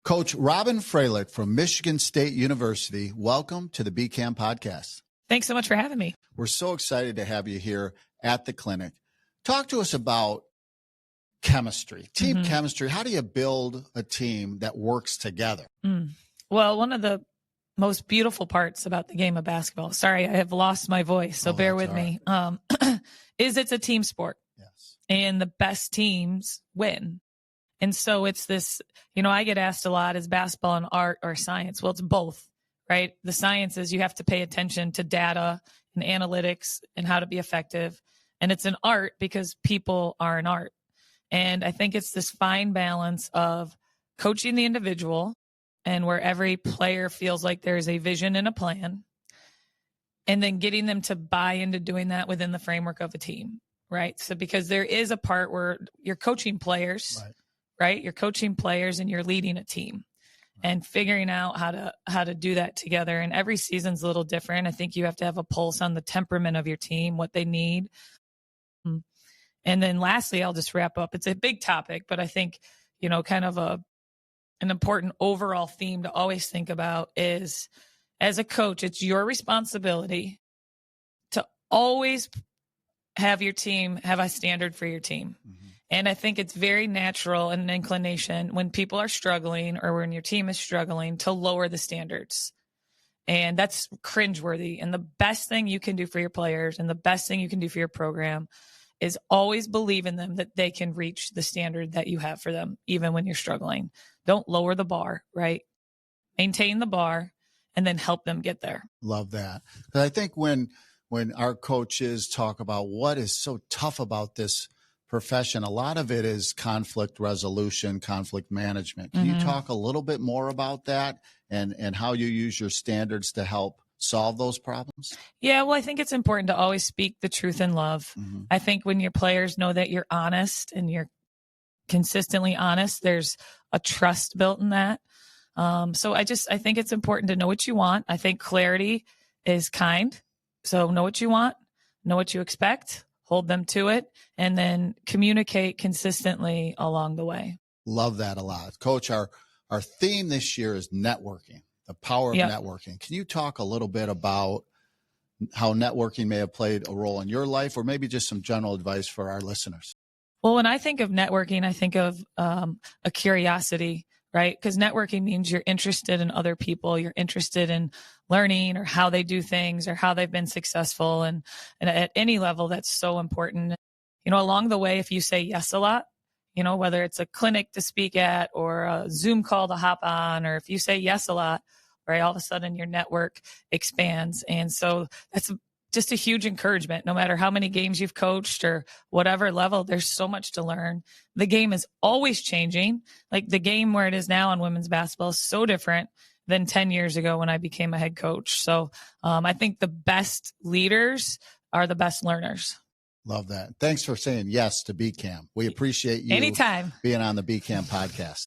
Coach Robyn Fralick from Michigan State University, welcome to the BCAM Podcast. Thanks so much for having me. We're so excited to have you here at the clinic. Talk to us about chemistry, team chemistry. How do you build a team that works together? Well, one of the most beautiful parts about the game of basketball, sorry, I have lost my voice, so bear with me, is it's a team sport. Yes. And the best teams win. And so it's this, I get asked a lot, is basketball an art or science? Well, it's both, right? The science is you have to pay attention to data and analytics and how to be effective. And it's an art because people are an art. And I think it's this fine balance of coaching the individual and where every player feels like there's a vision and a plan, and then getting them to buy into doing that within the framework of a team, right? So because there is a part where you're coaching players, right? You're coaching players and you're leading a team and figuring out how to do that together. And every season's a little different. I think you have to have a pulse on the temperament of your team, what they need. And then lastly, I'll just wrap up. It's a big topic, but I think, kind of an important overall theme to always think about is, as a coach, it's your responsibility to always have your team have a standard for your team. And I think it's very natural and an inclination when people are struggling or when your team is struggling to lower the standards. And that's cringeworthy. And the best thing you can do for your players and the best thing you can do for your program is always believe in them that they can reach the standard that you have for them, even when you're struggling. Don't lower the bar, right? Maintain the bar and then help them get there. Love that. But I think when our coaches talk about what is so tough about this profession, a lot of it is conflict resolution, conflict management. Can you talk a little bit more about that and how you use your standards to help solve those problems? Yeah, well, I think it's important to always speak the truth in love. I think when your players know that you're honest and you're consistently honest, there's a trust built in that. So I think it's important to know what you want. I think clarity is kind. So know what you want, know what you expect, hold them to it, and then communicate consistently along the way. Love that a lot. Coach, our theme this year is networking, the power of networking. Can you talk a little bit about how networking may have played a role in your life, or maybe just some general advice for our listeners? Well, when I think of networking, I think of a curiosity, right? Because networking means you're interested in other people. You're interested in learning or how they do things or how they've been successful. And at any level, that's so important. Along the way, if you say yes a lot, whether it's a clinic to speak at or a Zoom call to hop on, or if you say yes a lot, right, all of a sudden your network expands. And so that's just a huge encouragement. No matter how many games you've coached or whatever level, there's so much to learn. The game is always changing. Like the game where it is now in women's basketball is so different than 10 years ago when I became a head coach. So I think the best leaders are the best learners. Love that. Thanks for saying yes to BCAM. We appreciate you anytime being on the BCAM podcast.